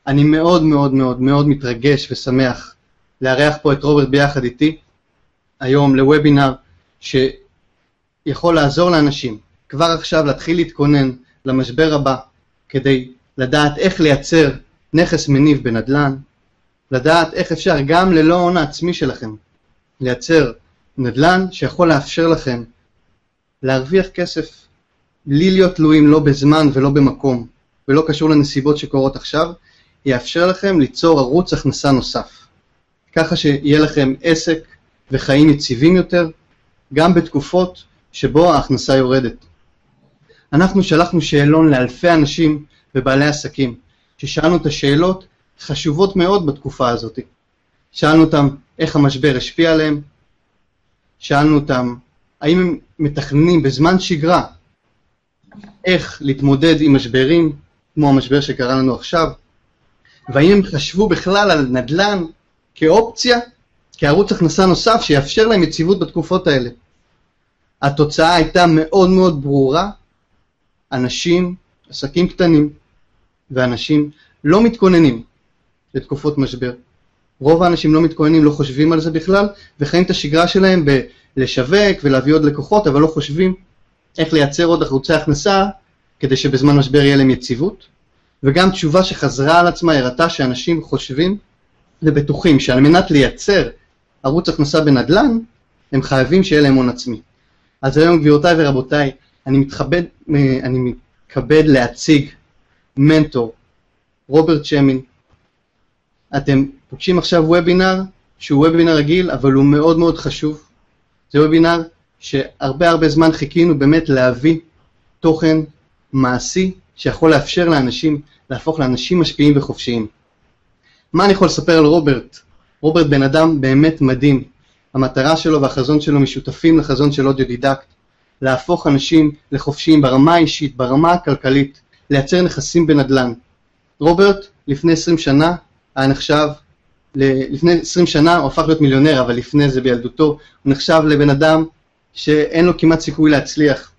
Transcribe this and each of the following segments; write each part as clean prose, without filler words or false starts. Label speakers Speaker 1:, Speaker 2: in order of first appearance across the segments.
Speaker 1: אני מאוד מאוד מאוד מאוד מתרגש ושמח לארח פה את רוברט ביחד איתי היום לוובינר שיכול לעזור לאנשים כבר עכשיו להתחיל להתכונן למשבר הבא כדי לדעת איך לייצר נכס מניב בנדל"ן, לדעת איך אפשר גם ללא הון העצמי שלכם לייצר נדל"ן שיכול לאפשר לכם להרוויח כסף בלי להיות תלויים לא בזמן ולא במקום ולא קשור לנסיבות שקורות עכשיו, יאפשר לכם ליצור ערוץ הכנסה נוסף. ככה שיהיה לכם עסק וחיים יציבים יותר, גם בתקופות שבו ההכנסה יורדת. אנחנו שלחנו שאלון לאלפי אנשים ובעלי עסקים, ששאלנו את השאלות חשובות מאוד בתקופה הזאת. שאלנו אותם איך המשבר השפיע עליהם, שאלנו אותם האם הם מתכננים בזמן שגרה איך להתמודד עם משברים, כמו המשבר שקרה לנו עכשיו, והאם הם חשבו בכלל על נדל"ן כאופציה, כערוץ הכנסה נוסף שיאפשר להם יציבות בתקופות האלה. התוצאה הייתה מאוד מאוד ברורה, אנשים, עסקים קטנים ואנשים לא מתכוננים לתקופות משבר. רוב האנשים לא מתכוננים, לא חושבים על זה בכלל, וחיים את השגרה שלהם בלשווק ולהביא עוד לקוחות, אבל לא חושבים איך לייצר עוד ערוצי הכנסה, כדי שבזמן משבר יהיה להם יציבות. וגם תשובה שחזרה על עצמה הראתה שאנשים חושבים ובטוחים שעל מנת לייצר ערוץ הכנסה בנדל"ן, הם חייבים שיהיה להם הון עצמי. אז היום גבירותיי ורבותיי, אני מתכבד להציג מנטור, רוברט שמין. אתם פוגשים עכשיו וובינר, שהוא וובינר רגיל, אבל הוא מאוד מאוד חשוב. זה וובינר שהרבה זמן חיכינו באמת להביא תוכן מעשי, שיכול לאפשר לאנשים, להפוך לאנשים משפיעים וחופשיים. מה אני יכול לספר על רוברט? רוברט בן אדם באמת מדהים. המטרה שלו והחזון שלו משותפים לחזון של אודיו-דידאקט, להפוך אנשים לחופשיים ברמה האישית, ברמה הכלכלית, לייצר נכסים בנדל"ן. רוברט לפני 20 שנה היה נחשב, לפני 20 שנה הוא הפך להיות מיליונר, אבל לפני זה בילדותו הוא נחשב לבן אדם שאין לו כמעט סיכוי להצליח.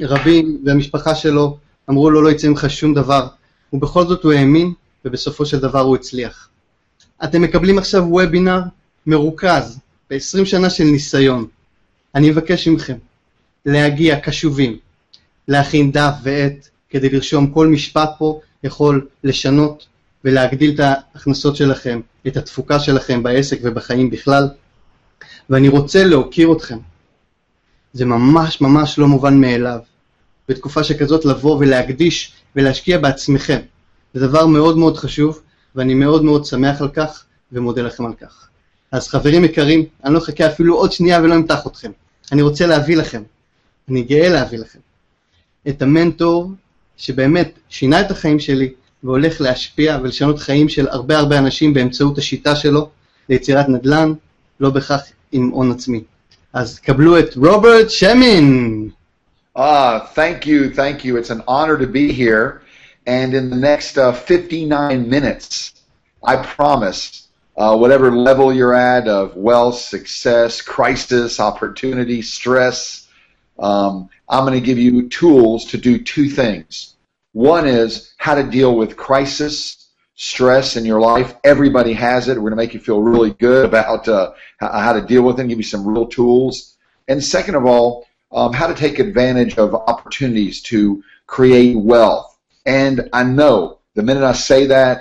Speaker 1: רבים והמשפחה שלו אמרו לו לא יצא ממך שום דבר, ובכל זאת הוא האמין ובסופו של דבר הוא הצליח. אתם מקבלים עכשיו וובינר מרוכז ב-20 שנה של ניסיון. אני אבקש מכם להגיע קשובים, להכין דף ועט כדי לרשום כל משפט פה יכול לשנות ולהגדיל את ההכנסות שלכם, את התפוקה שלכם בעסק ובחיים בכלל. ואני רוצה להוקיר אתכם. זה ממש ממש לא מובן מאליו. בתקופה שכזאת לבוא ולהקדיש ולהשקיע בעצמכם. זה דבר מאוד מאוד חשוב, ואני מאוד מאוד שמח על כך ומודה לכם על כך. אז חברים יקרים, אני לא אחכה אפילו עוד שנייה ולא אמתח אתכם. אני רוצה להביא לכם, אני גאה להביא לכם, את המנטור שבאמת שינה את החיים שלי, והולך להשפיע ולשנות חיים של הרבה אנשים באמצעות השיטה שלו ליצירת נדל"ן, לא בכך עם הון עצמי. אז קבלו את רוברט שמין.
Speaker 2: Thank you. It's an honor to be here. And in the next 59 minutes, I promise, whatever level you're at of wealth, success, crisis, opportunity, stress, I'm going to give you tools to do two things. One is how to deal with crisis, stress in your life. Everybody has it. We're going to make you feel really good about how to deal with it and give you some real tools. And second of all, how to take advantage of opportunities to create wealth. And I know the minute I say that,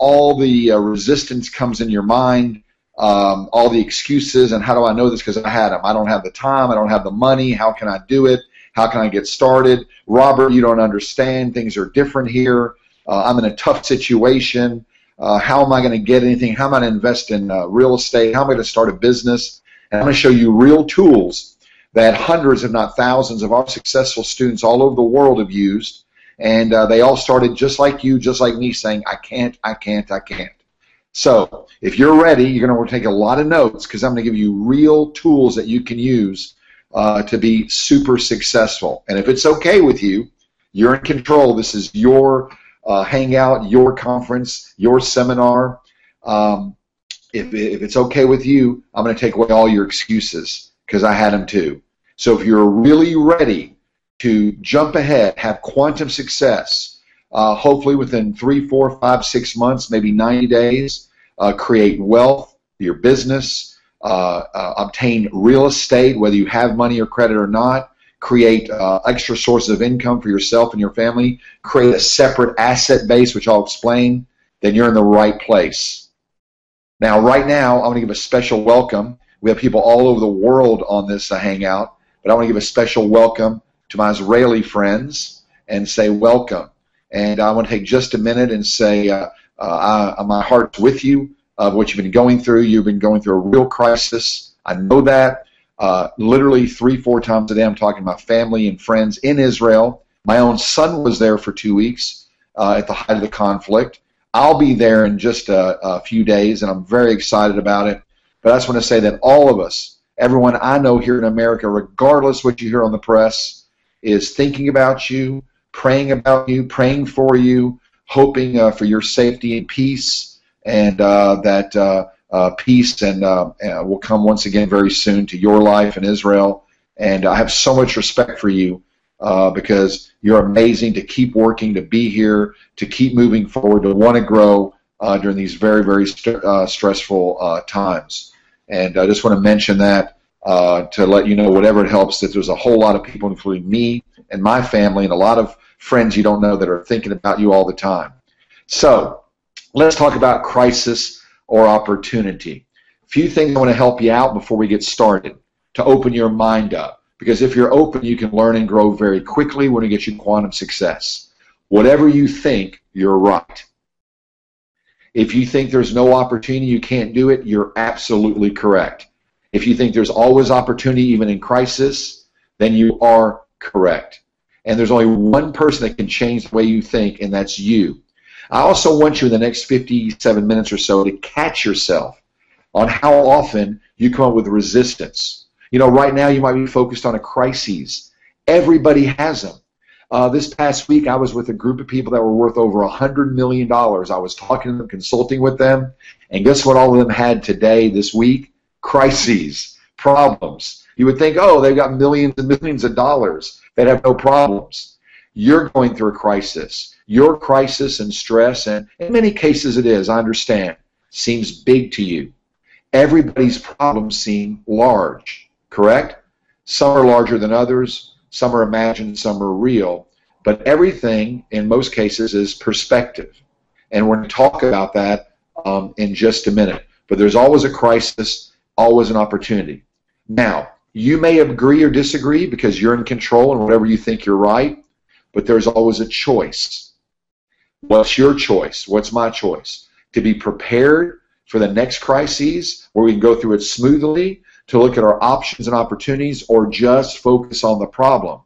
Speaker 2: all the resistance comes in your mind, all the excuses, and how do I know this? Because I had them. I don't have the time. I don't have the money. How can I do it? How can I get started? Robert, you don't understand. Things are different here. I'm in a tough situation. How am I going to get anything? How am I going to invest in real estate? How am I going to start a business? And I'm going to show you real tools that hundreds, if not thousands, of our successful students all over the world have used. And they all started just like you, just like me, saying, I can't. So if you're ready, you're going to want to take a lot of notes because I'm going to give you real tools that you can use to be super successful. And if it's okay with you, you're in control. This is your hangout, your conference, your seminar. If it's okay with you, I'm going to take away all your excuses because I had them too. So if you're really ready to jump ahead, have quantum success, hopefully within 3, 4, 5, 6 months, maybe 90 days, create wealth for your business, obtain real estate, whether you have money or credit or not, create extra sources of income for yourself and your family, create a separate asset base, which I'll explain, then you're in the right place. Now, right now, I want to give a special welcome. We have people all over the world on this Hangout, but I want to give a special welcome to my Israeli friends and say welcome. And I want to take just a minute and say my heart's with you of what you've been going through. You've been going through a real crisis. I know that. Literally 3, 4 times a day I'm talking to my family and friends in Israel. My own son was there for 2 weeks at the height of the conflict. I'll be there in just a few days, and I'm very excited about it. But I just want to say that all of us, everyone I know here in America, regardless of what you hear on the press, is thinking about you, praying for you, hoping for your safety and peace, and that peace and will come once again very soon to your life in Israel. And I have so much respect for you because you're amazing to keep working, to be here, to keep moving forward, to want to grow during these very, very stressful times. And I just want to mention that to let you know, whatever it helps, that there's a whole lot of people, including me and my family, and a lot of friends you don't know that are thinking about you all the time. So let's talk about crisis or opportunity. A few things I want to help you out before we get started to open your mind up. Because if you're open, you can learn and grow very quickly when it gets you quantum success. Whatever you think, you're right. If you think there's no opportunity, you can't do it, you're absolutely correct. If you think there's always opportunity, even in crisis, then you are correct. And there's only one person that can change the way you think, and that's you. I also want you in the next 57 minutes or so to catch yourself on how often you come up with resistance. You know, right now you might be focused on a crisis. Everybody has them. This past week I was with a group of people that were worth over $100 million. I was talking to them, consulting with them, and guess what all of them had today, this week? Crises, problems. You would think, oh, they've got millions and millions of dollars. They'd have no problems. You're going through a crisis. Your crisis and stress, and in many cases it is, I understand, seems big to you. Everybody's problems seem large, correct? Some are larger than others. Some are imagined, some are real. But everything, in most cases, is perspective. And we're going to talk about that in just a minute. But there's always a crisis, always an opportunity. Now, you may agree or disagree because you're in control and whatever you think you're right, but there's always a choice. What's your choice? What's my choice? To be prepared for the next crises where we can go through it smoothly, to look at our options and opportunities, or just focus on the problem.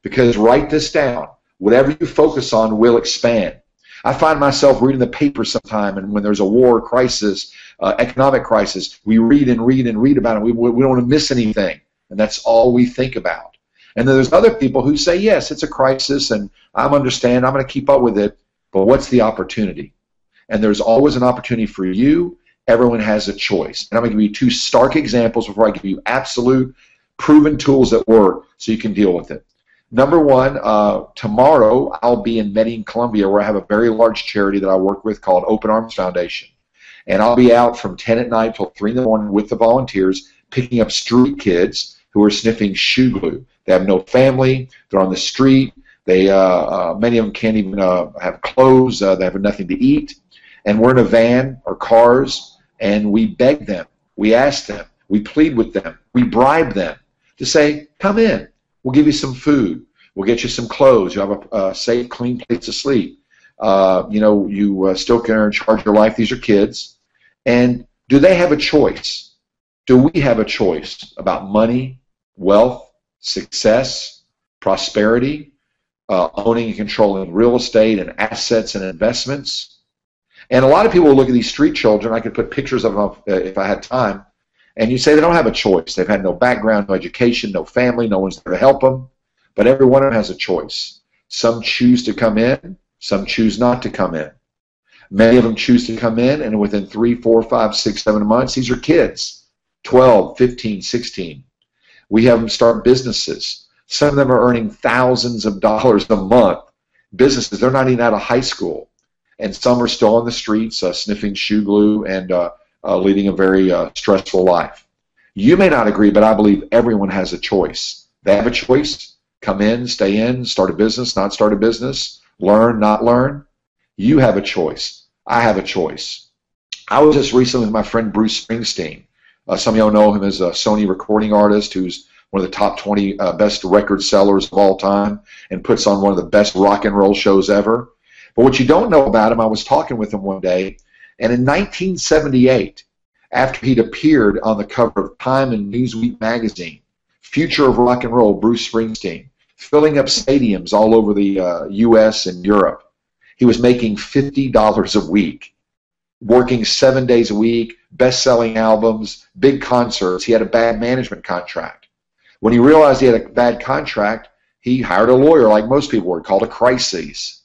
Speaker 2: Because write this down. Whatever you focus on will expand. I find myself reading the paper sometime, and when there's a war, crisis, economic crisis, we read and read and read about it. We don't want to miss anything, and that's all we think about. And then there's other people who say, yes, it's a crisis, and I understand, I'm going to keep up with it, but what's the opportunity? And there's always an opportunity for you. Everyone has a choice. And I'm going to give you 2 stark examples before I give you absolute proven tools that work so you can deal with it. Number 1, tomorrow I'll be in Medellin, Colombia, where I have a very large charity that I work with called Open Arms Foundation. And I'll be out from 10 at night till 3 in the morning with the volunteers picking up street kids who are sniffing shoe glue. They have no family. They're on the street. They many of them can't even have clothes. They have nothing to eat. And we're in a van or cars, and we beg them. We ask them. We plead with them. We bribe them to say, come in. We'll give you some food. We'll get you some clothes. You'll have a safe, clean place to sleep. You still can charge your life. These are kids. And do they have a choice? Do we have a choice about money, wealth, success, prosperity, owning and controlling real estate and assets and investments? And a lot of people will look at these street children. I could put pictures of them if I had time. And you say they don't have a choice. They've had no background, no education, no family, no one's there to help them. But every one of them has a choice. Some choose to come in. Some choose not to come in. Many of them choose to come in, and within 3, 4, 5, 6, 7 months, these are kids, 12, 15, 16. We have them start businesses. Some of them are earning thousands of dollars a month, businesses, they're not even out of high school. And some are still on the streets sniffing shoe glue and leading a very stressful life. You may not agree, but I believe everyone has a choice. They have a choice. Come in, stay in, start a business, not start a business, learn, not learn. You have a choice. I have a choice. I was just recently with my friend Bruce Springsteen. Some of y'all know him as a Sony recording artist who's one of the top 20 best record sellers of all time and puts on one of the best rock and roll shows ever. But what you don't know about him, I was talking with him one day, and in 1978, after he'd appeared on the cover of Time and Newsweek magazine, Future of Rock and Roll, Bruce Springsteen, filling up stadiums all over the U.S. and Europe, he was making $50 a week, working 7 days a week, best-selling albums, big concerts. He had a bad management contract. When he realized he had a bad contract, he hired a lawyer, like most people were, called a crisis.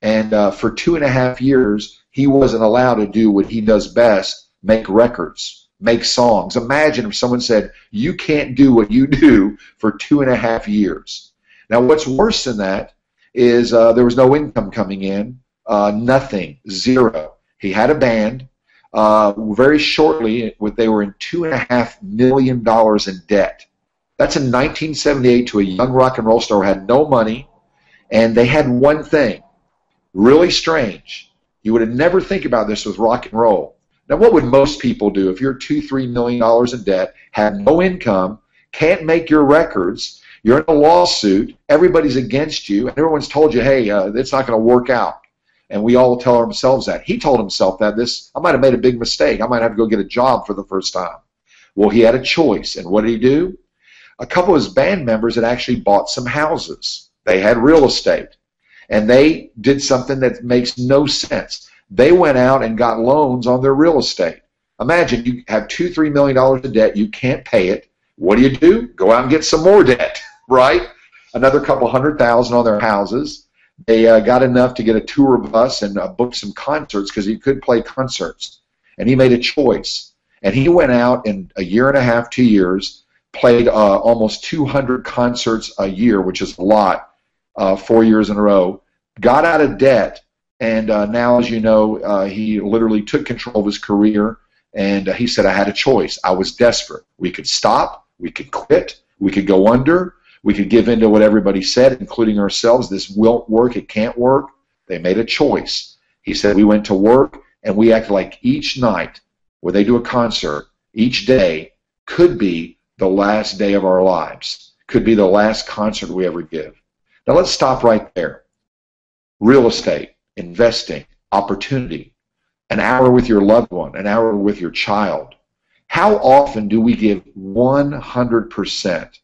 Speaker 2: And for 2.5 years, he wasn't allowed to do what he does best, make records, make songs. Imagine if someone said, you can't do what you do for 2.5 years. Now, what's worse than that is there was no income coming in, nothing, zero. He had a band. Very shortly, they were in $2.5 million in debt. That's in 1978 to a young rock and roll star who had no money, and they had one thing. Really strange. You would have never think about this with rock and roll. Now, what would most people do if you're $2-3 million in debt, have no income, can't make your records, you're in a lawsuit, everybody's against you, and everyone's told you, hey, it's not going to work out. And we all tell ourselves that. He told himself that I might have made a big mistake. I might have to go get a job for the first time. Well, he had a choice, and what did he do? A couple of his band members had actually bought some houses. They had real estate. And they did something that makes no sense. They went out and got loans on their real estate. Imagine you have $2-3 million in debt. You can't pay it. What do? Go out and get some more debt, right? Another couple $100,000 on their houses. They got enough to get a tour bus and book some concerts because he could play concerts. And he made a choice. And he went out in a year and a half, 2 years, played almost 200 concerts a year, which is a lot. 4 years in a row, got out of debt, and now, as you know, he literally took control of his career, and he said, I had a choice. I was desperate. We could stop, we could quit, we could go under, we could give in to what everybody said, including ourselves. This won't work, it can't work. They made a choice. He said, we went to work, and we acted like each night where they do a concert, each day could be the last day of our lives, could be the last concert we ever give. Now let's stop right there. Real estate, investing, opportunity, an hour with your loved one, an hour with your child. How often do we give 100%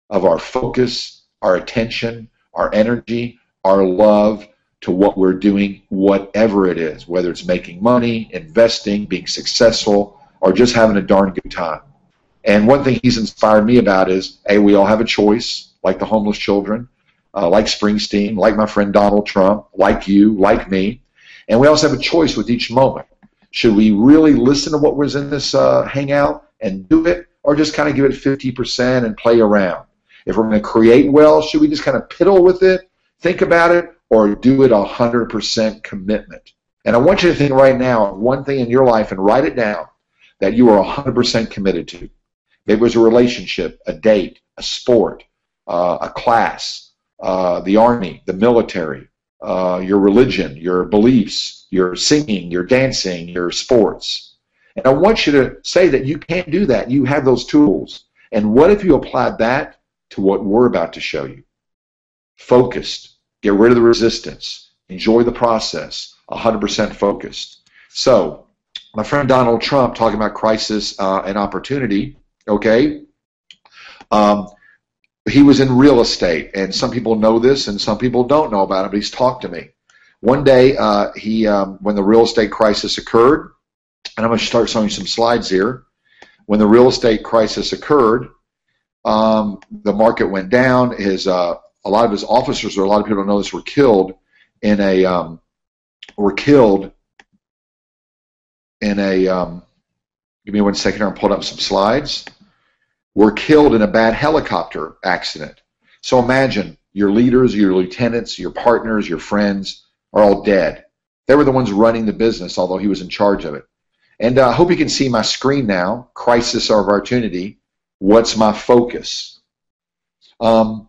Speaker 2: of our focus, our attention, our energy, our love to what we're doing, whatever it is, whether it's making money, investing, being successful, or just having a darn good time? And one thing he's inspired me about is, hey, we all have a choice, like the homeless children. Like Springsteen, like my friend Donald Trump, like you, like me. And we also have a choice with each moment. Should we really listen to what was in this hangout and do it, or just kind of give it 50% and play around? If we're going to create wealth, should we just kind of piddle with it, think about it, or do it 100% commitment? And I want you to think right now of one thing in your life and write it down that you are 100% committed to. Maybe it was a relationship, a date, a sport, a class, the army, the military, your religion, your beliefs, your singing, your dancing, your sports. And I want you to say that you can't do that. You have those tools. And what if you applied that to what we're about to show you? Focused. Get rid of the resistance. Enjoy the process. 100% focused. So, my friend Donald Trump talking about crisis and opportunity, okay? He was in real estate, and some people know this and some people don't know about it, but he's talked to me. One day, when the real estate crisis occurred, and I'm going to start showing you some slides here. When the real estate crisis occurred, the market went down. A lot of his officers, or a lot of people don't know this, were killed in a give me 1 second here, I'm pulling up some slides. Were killed in a bad helicopter accident. So imagine your leaders, your lieutenants, your partners, your friends are all dead. They were the ones running the business, although he was in charge of it. And I hope you can see my screen now, crisis or opportunity. What's my focus? And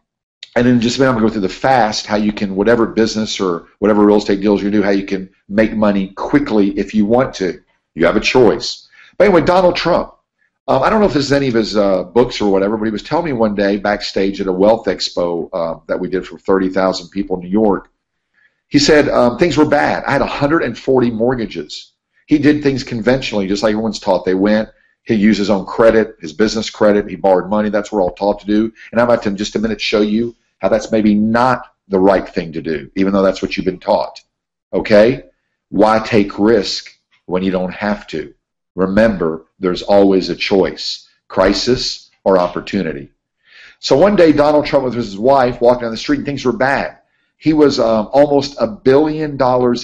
Speaker 2: in just a minute, I'm going to go through the fast, how you can, whatever business or whatever real estate deals you do, how you can make money quickly if you want to. You have a choice. But anyway, Donald Trump. I don't know if this is any of his books or whatever, but he was telling me one day backstage at a wealth expo that we did for 30,000 people in New York. He said things were bad. I had 140 mortgages. He did things conventionally, just like everyone's taught. They went, he used his own credit, his business credit, he borrowed money. That's what we're all taught to do. And I'm about to in just a minute show you how that's maybe not the right thing to do, even though that's what you've been taught. Okay? Why take risk when you don't have to? Remember, there's always a choice, crisis or opportunity. So one day, Donald Trump with his wife walking down the street and things were bad. He was almost $1 billion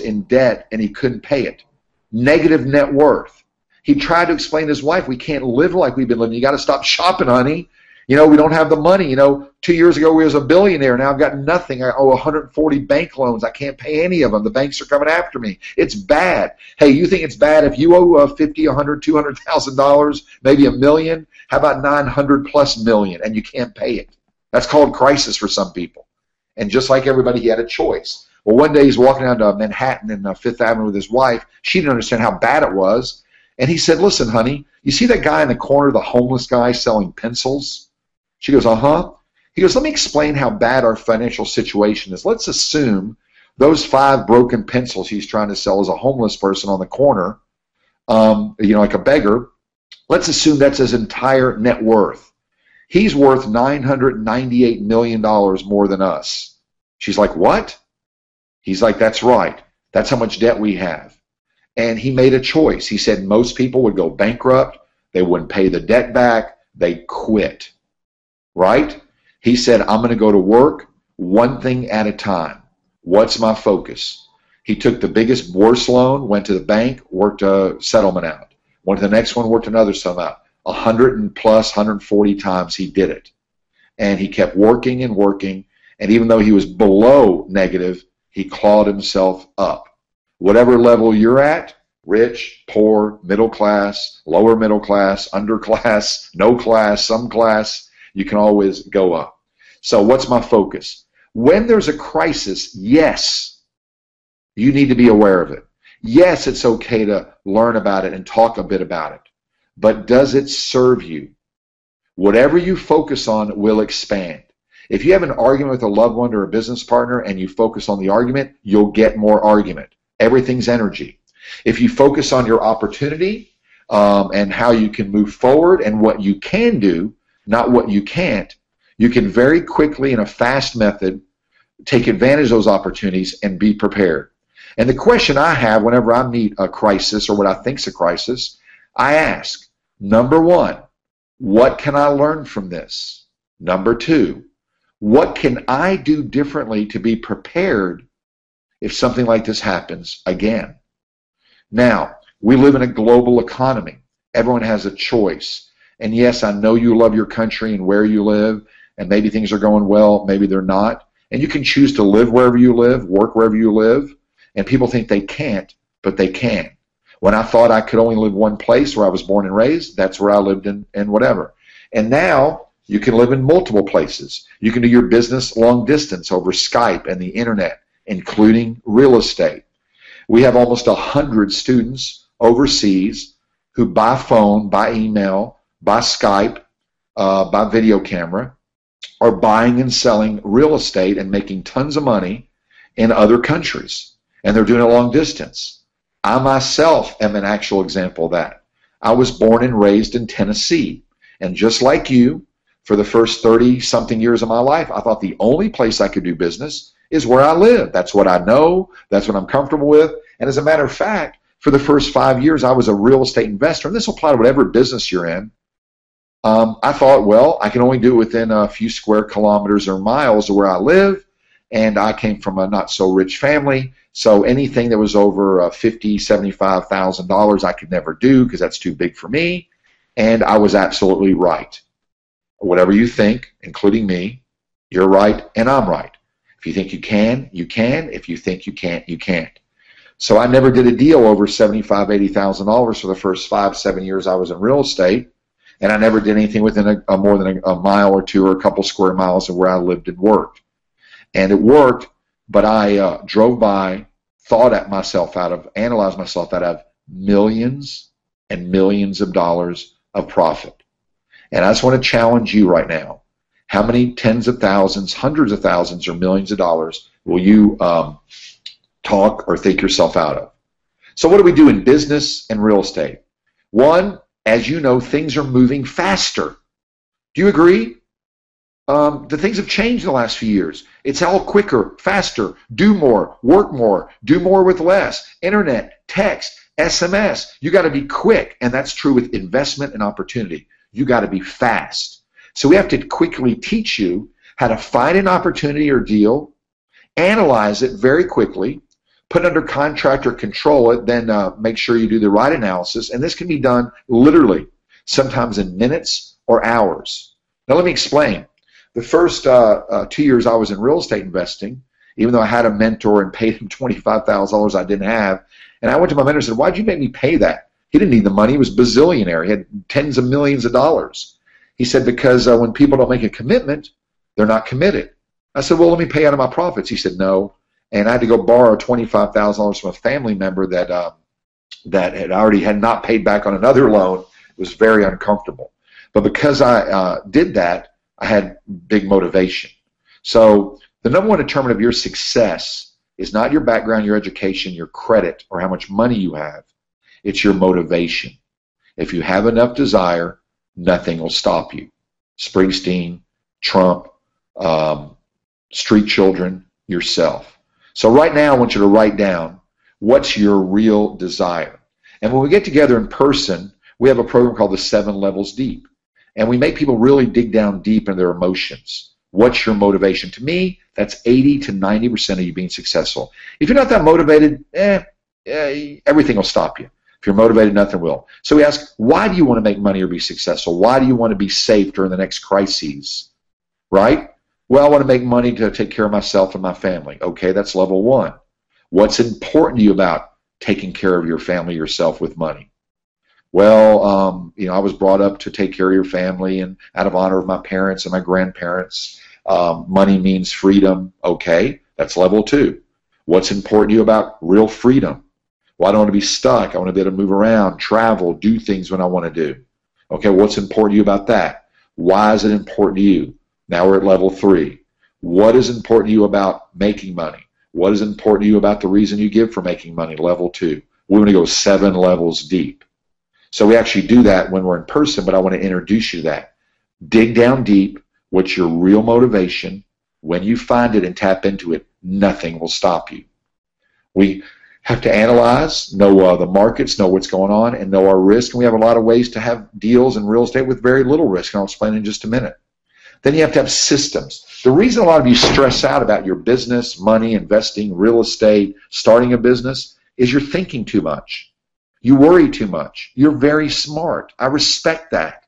Speaker 2: in debt and he couldn't pay it. Negative net worth. He tried to explain to his wife, we can't live like we've been living. You got to stop shopping, honey. You know, we don't have the money. You know, 2 years ago we was a billionaire. Now I've got nothing. I owe 140 bank loans. I can't pay any of them. The banks are coming after me. It's bad. Hey, you think it's bad if you owe $50, $100, $200,000, maybe $1 million? How about 900 plus million and you can't pay it? That's called crisis for some people. And just like everybody, he had a choice. Well, one day he's walking down to Manhattan and Fifth Avenue with his wife. She didn't understand how bad it was. And he said, listen, honey, you see that guy in the corner, the homeless guy selling pencils? She goes, uh-huh. He goes, let me explain how bad our financial situation is. Let's assume those 5 broken pencils he's trying to sell as a homeless person on the corner, like a beggar. Let's assume that's his entire net worth. He's worth $998 million more than us. She's like, what? He's like, that's right. That's how much debt we have. And he made a choice. He said most people would go bankrupt. They wouldn't pay the debt back. They quit. Right? He said, I'm going to go to work one thing at a time. What's my focus? He took the biggest, worst loan, went to the bank, worked a settlement out. Went to the next one, worked another settlement out. 100 and plus, 140 times he did it. And he kept working and working. And even though he was below negative, he clawed himself up. Whatever level you're at, rich, poor, middle class, lower middle class, underclass, no class, some class, you can always go up. So what's my focus? When there's a crisis, yes, you need to be aware of it. Yes, it's okay to learn about it and talk a bit about it. But does it serve you? Whatever you focus on will expand. If you have an argument with a loved one or a business partner and you focus on the argument, you'll get more argument. Everything's energy. If you focus on your opportunity and how you can move forward and what you can do, not what you can't, you can very quickly in a fast method take advantage of those opportunities and be prepared. And the question I have whenever I meet a crisis or what I think's a crisis, I ask, number 1, what can I learn from this? Number 2, what can I do differently to be prepared if something like this happens again? Now, we live in a global economy. Everyone has a choice. And yes, I know you love your country and where you live, and maybe things are going well, maybe they're not. And you can choose to live wherever you live, work wherever you live, and people think they can't, but they can. When I thought I could only live one place where I was born and raised, that's where I lived in whatever. And now you can live in multiple places. You can do your business long distance over Skype and the internet, including real estate. We have almost 100 students overseas who by phone, by email, by Skype, by video camera, are buying and selling real estate and making tons of money in other countries. And they're doing it long distance. I myself am an actual example of that. I was born and raised in Tennessee. And just like you, for the first 30-something years of my life, I thought the only place I could do business is where I live. That's what I know. That's what I'm comfortable with. And as a matter of fact, for the first 5 years, I was a real estate investor. And this will apply to whatever business you're in. I thought, well, I can only do it within a few square kilometers or miles of where I live, and I came from a not-so-rich family, so anything that was over $50,000, $75,000 I could never do because that's too big for me, and I was absolutely right. Whatever you think, including me, You're right, and I'm right. If you think you can, you can. If you think you can't, you can't. So I never did a deal over $75,000, $80,000 for the first 5, 7 years I was in real estate, and I never did anything within more than a mile or two or a couple square miles of where I lived and worked. And it worked, but I drove by, analyzed myself out of millions and millions of dollars of profit. And I just want to challenge you right now. How many tens of thousands, hundreds of thousands, or millions of dollars will you talk or think yourself out of? So what do we do in business and real estate? One, as you know, things are moving faster. Do you agree? The things have changed in the last few years. It's all quicker, faster, do more, work more, do more with less, internet, text, SMS. You got to be quick, and that's true with investment and opportunity. You got to be fast. So we have to quickly teach you how to find an opportunity or deal, analyze it very quickly, put it under contract or control it, then make sure you do the right analysis. And this can be done literally, sometimes in minutes or hours. Now let me explain. The first 2 years I was in real estate investing, even though I had a mentor and paid him $25,000 I didn't have, and I went to my mentor and said, why'd you make me pay that? He didn't need the money. He was a bazillionaire. He had tens of millions of dollars. He said, because when people don't make a commitment, they're not committed. I said, well, let me pay out of my profits. He said, no. And I had to go borrow $25,000 from a family member that had not paid back on another loan. It was very uncomfortable. But because I did that, I had big motivation. So the number one determinant of your success is not your background, your education, your credit, or how much money you have. It's your motivation. If you have enough desire, nothing will stop you. Springsteen, Trump, street children, yourself. So right now I want you to write down what's your real desire. And when we get together in person, we have a program called the 7 Levels Deep. And we make people really dig down deep in their emotions. What's your motivation? To me, that's 80 to 90% of you being successful. If you're not that motivated, everything will stop you. If you're motivated, nothing will. So we ask, why do you want to make money or be successful? Why do you want to be safe during the next crises? Right? Well, I want to make money to take care of myself and my family. Okay, that's level 1. What's important to you about taking care of your family, yourself with money? Well, I was brought up to take care of your family and out of honor of my parents and my grandparents. Money means freedom. Okay, that's level 2. What's important to you about real freedom? Well, I don't want to be stuck. I want to be able to move around, travel, do things when I want to do. Okay, what's important to you about that? Why is it important to you? Now we're at level 3. What is important to you about making money? What is important to you about the reason you give for making money? Level 2. We're going to go 7 levels deep. So we actually do that when we're in person, but I want to introduce you to that. Dig down deep. What's your real motivation? When you find it and tap into it, nothing will stop you. We have to analyze, know the markets, know what's going on, and know our risk. And we have a lot of ways to have deals in real estate with very little risk, and I'll explain in just a minute. Then you have to have systems. The reason a lot of you stress out about your business, money, investing, real estate, starting a business, is you're thinking too much. You worry too much. You're very smart. I respect that.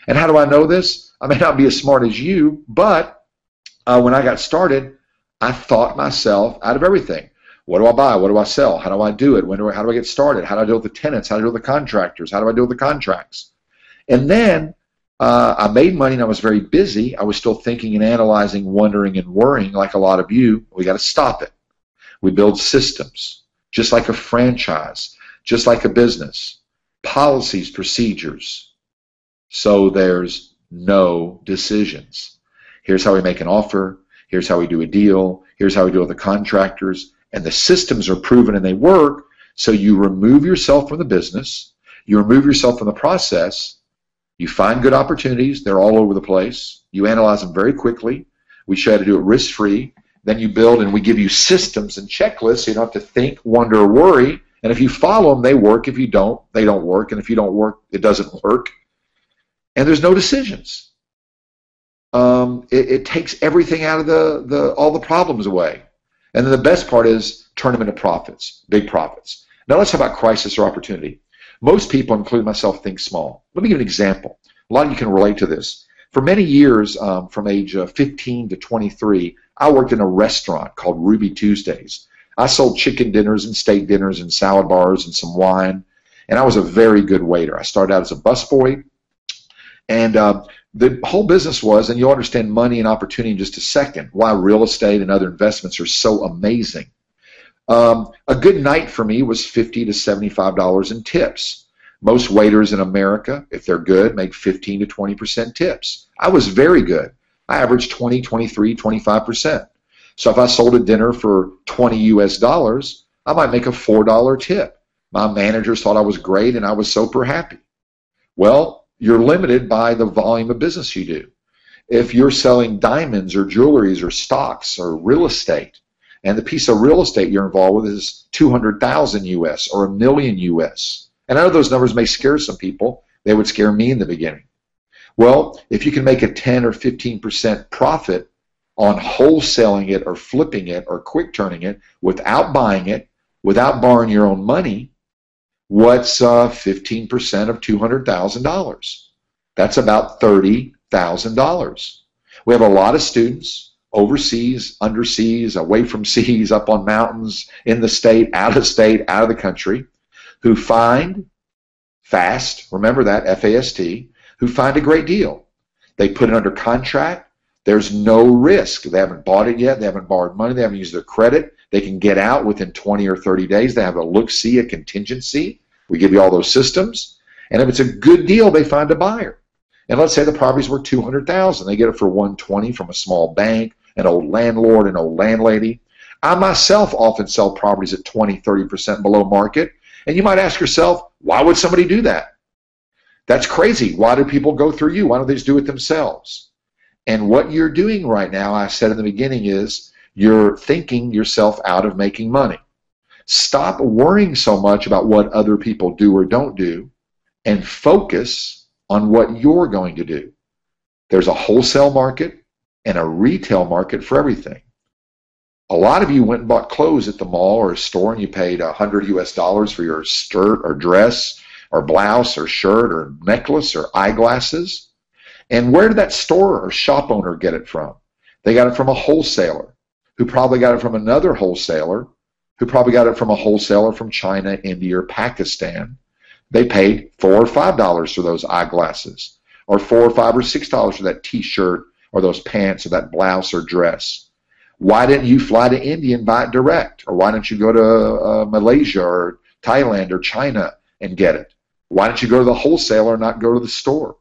Speaker 2: And how do I know this? I may not be as smart as you, but when I got started, I thought myself out of everything. What do I buy? What do I sell? How do I do it? How do I get started? How do I deal with the tenants? How do I deal with the contractors? How do I deal with the contracts? And then I made money and I was very busy. I was still thinking and analyzing, wondering and worrying like a lot of you. We got to stop it. We build systems, just like a franchise, just like a business, policies, procedures. So there's no decisions. Here's how we make an offer. Here's how we do a deal. Here's how we deal with the contractors. And the systems are proven and they work. So you remove yourself from the business. You remove yourself from the process. You find good opportunities. They're all over the place. You analyze them very quickly. We show you how to do it risk-free. Then you build and we give you systems and checklists so you don't have to think, wonder, or worry. And if you follow them, they work. If you don't, they don't work. And if you don't work, it doesn't work. And there's no decisions. It takes everything out of all the problems away. And then the best part is turn them into profits, big profits. Now let's talk about crisis or opportunity. Most people, including myself, think small. Let me give you an example. A lot of you can relate to this. For many years, from age 15 to 23, I worked in a restaurant called Ruby Tuesdays. I sold chicken dinners and steak dinners and salad bars and some wine, and I was a very good waiter. I started out as a busboy, and the whole business was, and you'll understand money and opportunity in just a second, why real estate and other investments are so amazing. A good night for me was $50 to $75 in tips. Most waiters in America, if they're good, make 15 to 20% tips. I was very good. I averaged 20, 23, 25%. So if I sold a dinner for $20 US, I might make a $4 tip. My managers thought I was great, and I was super happy. Well, you're limited by the volume of business you do. If you're selling diamonds or jewelries or stocks or real estate, and the piece of real estate you're involved with is 200,000 US or $1 million US, and I know those numbers may scare some people. They would scare me in the beginning. Well, if you can make a 10 or 15% profit on wholesaling it or flipping it or quick turning it without buying it, without borrowing your own money, what's 15% of $200,000? That's about $30,000. We have a lot of students overseas, underseas, away from seas, up on mountains, in the state, out of the country, who find fast, remember that, F-A-S-T, who find a great deal. They put it under contract. There's no risk. They haven't bought it yet. They haven't borrowed money. They haven't used their credit. They can get out within 20 or 30 days. They have a look-see, a contingency. We give you all those systems. And if it's a good deal, they find a buyer. And let's say the property's worth $200,000. They get it for $120 from a small bank, an old landlord, an old landlady. I myself often sell properties at 20, 30% below market. And you might ask yourself, why would somebody do that? That's crazy. Why do people go through you? Why don't they just do it themselves? And what you're doing right now, I said in the beginning, is you're thinking yourself out of making money. Stop worrying so much about what other people do or don't do and focus on what you're going to do. There's a wholesale market and a retail market for everything. A lot of you went and bought clothes at the mall or a store and you paid $100 US for your skirt or dress or blouse or shirt or necklace or eyeglasses. And where did that store or shop owner get it from? They got it from a wholesaler who probably got it from another wholesaler who probably got it from a wholesaler from China, India, or Pakistan. They paid $4 or $5 for those eyeglasses, or $4 or $5 or $6 for that t-shirt or those pants or that blouse or dress. Why didn't you fly to India and buy it direct? Or why don't you go to Malaysia or Thailand or China and get it? Why don't you go to the wholesaler and not go to the store?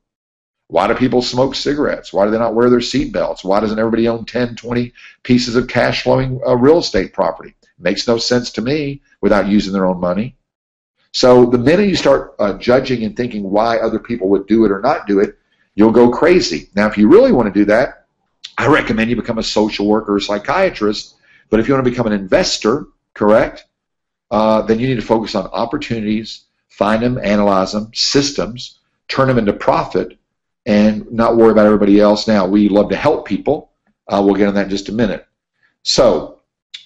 Speaker 2: Why do people smoke cigarettes? Why do they not wear their seatbelts? Why doesn't everybody own 10, 20 pieces of cash flowing real estate property? It makes no sense to me without using their own money. So the minute you start judging and thinking why other people would do it or not do it, you'll go crazy. Now, if you really want to do that, I recommend you become a social worker or psychiatrist. But if you want to become an investor, correct, then you need to focus on opportunities, find them, analyze them, systems, turn them into profit, and not worry about everybody else. Now, we love to help people. We'll get on that in just a minute. So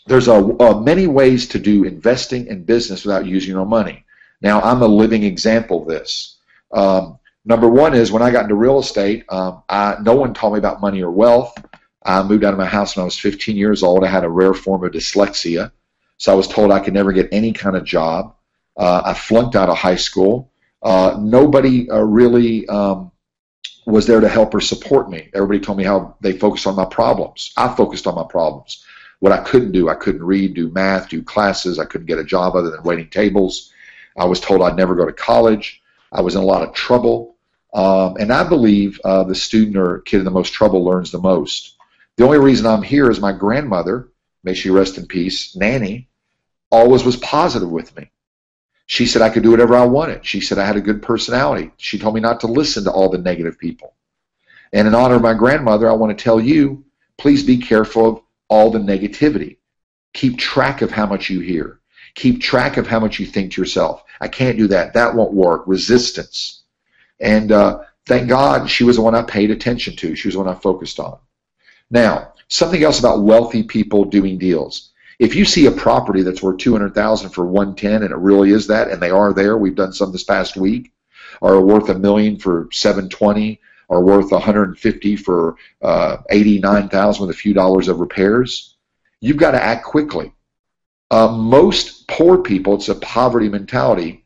Speaker 2: there's many ways to do investing and business without using your own money. Now, I'm a living example of this. Number one is when I got into real estate, no one taught me about money or wealth. I moved out of my house when I was 15 years old. I had a rare form of dyslexia, so I was told I could never get any kind of job. I flunked out of high school. Nobody really was there to help or support me. Everybody told me how they focused on my problems. I focused on my problems. What I couldn't do, I couldn't read, do math, do classes. I couldn't get a job other than waiting tables. I was told I'd never go to college. I was in a lot of trouble. And I believe the student or kid in the most trouble learns the most. The only reason I'm here is my grandmother, may she rest in peace, Nanny, always was positive with me. She said I could do whatever I wanted. She said I had a good personality. She told me not to listen to all the negative people. And in honor of my grandmother, I want to tell you, please be careful of all the negativity. Keep track of how much you hear. Keep track of how much you think to yourself. I can't do that. That won't work. Resistance. And thank God she was the one I paid attention to. She was the one I focused on. Now, something else about wealthy people doing deals. If you see a property that's worth $200,000 for $110,000, and it really is that, and they are there, we've done some this past week, or worth $1 million for $720,000, are worth 150 for 89,000 with a few dollars of repairs. You've got to act quickly. Most poor people, it's a poverty mentality,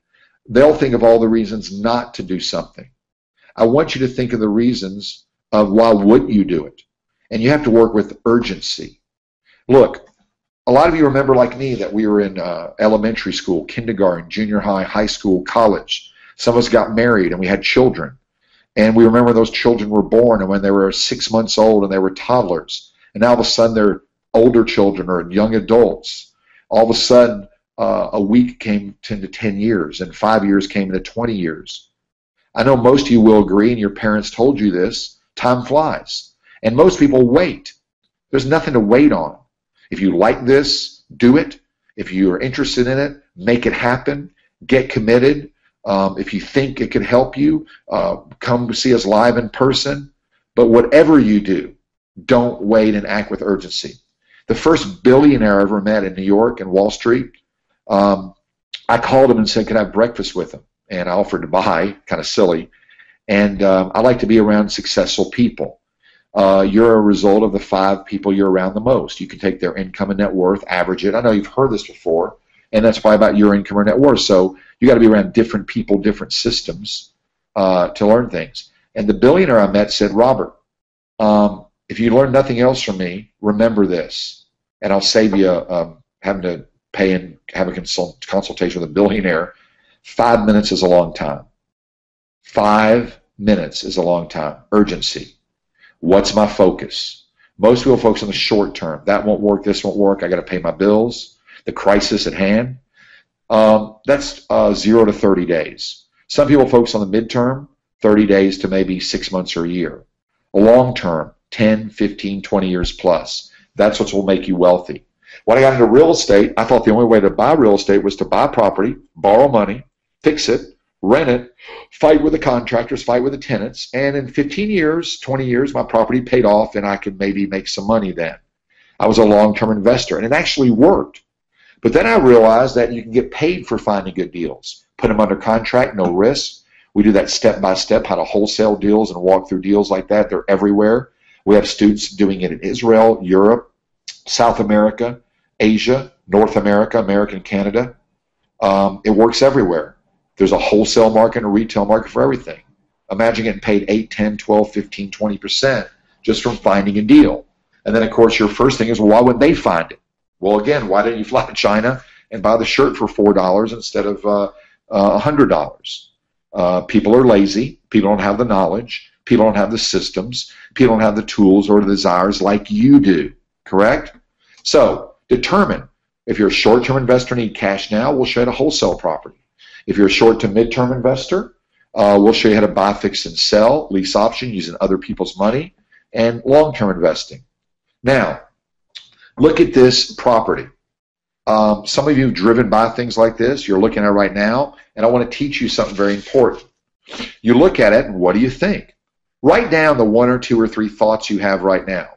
Speaker 2: they'll think of all the reasons not to do something. I want you to think of the reasons of why wouldn't you do it. And you have to work with urgency. Look, a lot of you remember, like me, that we were in elementary school, kindergarten, junior high, high school, college. Some of us got married and we had children. And we remember those children were born and when they were 6 months old and they were toddlers. And now all of a sudden they're older children or young adults. All of a sudden a week came into 10 years and 5 years came into 20 years. I know most of you will agree, and your parents told you this, time flies. And most people wait. There's nothing to wait on. If you like this, do it. If you are interested in it, make it happen. Get committed. If you think it could help you, come see us live in person. But whatever you do, don't wait and act with urgency. The first billionaire I ever met in New York and Wall Street, I called him and said, could I have breakfast with him? And I offered to buy, kind of silly. And I like to be around successful people. You're a result of the 5 people you're around the most. You can take their income and net worth, average it. I know you've heard this before, and that's probably about your income or net worth. So you got to be around different people, different systems to learn things. And the billionaire I met said, Robert, if you learn nothing else from me, remember this, and I'll save you having to pay and have a consultation with a billionaire. 5 minutes is a long time. 5 minutes is a long time. Urgency. What's my focus? Most people focus on the short term. That won't work. This won't work. I got to pay my bills. The crisis at hand. That's 0 to 30 days. Some people focus on the midterm, 30 days to maybe 6 months or a year. Long term, 10, 15, 20 years plus. That's what will make you wealthy. When I got into real estate, I thought the only way to buy real estate was to buy property, borrow money, fix it, rent it, fight with the contractors, fight with the tenants, and in 15 years, 20 years, my property paid off and I could maybe make some money then. I was a long-term investor, and it actually worked. But then I realized that you can get paid for finding good deals. Put them under contract, no risk. We do that step by step, how to wholesale deals and walk through deals like that. They're everywhere. We have students doing it in Israel, Europe, South America, Asia, North America, America and Canada. It works everywhere. There's a wholesale market and a retail market for everything. Imagine getting paid 8, 10, 12, 15, 20% just from finding a deal. And then, of course, your first thing is, well, why wouldn't they find it? Well, again, why didn't you fly to China and buy the shirt for $4 instead of $100? People are lazy. People don't have the knowledge. People don't have the systems. People don't have the tools or the desires like you do. Correct? So determine. If you're a short-term investor and need cash now, we'll show you how to wholesale property. If you're a short to mid-term investor, we'll show you how to buy, fix, and sell, lease option using other people's money, and long-term investing. Now, look at this property. Some of you have driven by things like this. You're looking at it right now, and I want to teach you something very important. You look at it, and what do you think? Write down the 1 or 2 or 3 thoughts you have right now.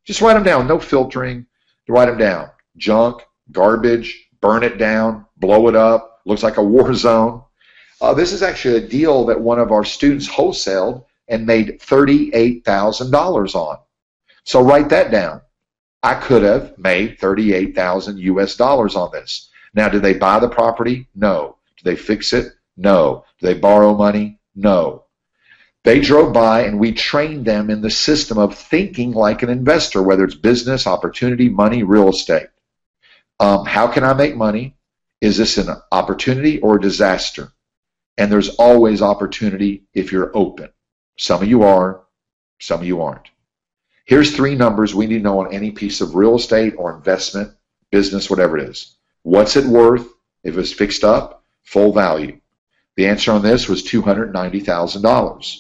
Speaker 2: Just write them down. No filtering. Write them down. Junk, garbage, burn it down, blow it up, looks like a war zone. This is actually a deal that one of our students wholesaled and made $38,000 on. So write that down. I could have made $38,000 US on this. Now, did they buy the property? No. Did they fix it? No. Did they borrow money? No. They drove by and we trained them in the system of thinking like an investor, whether it's business, opportunity, money, real estate. How can I make money? Is this an opportunity or a disaster? And there's always opportunity if you're open. Some of you are, some of you aren't. Here's 3 numbers we need to know on any piece of real estate or investment, business, whatever it is. What's it worth? If it's fixed up, full value. The answer on this was $290,000.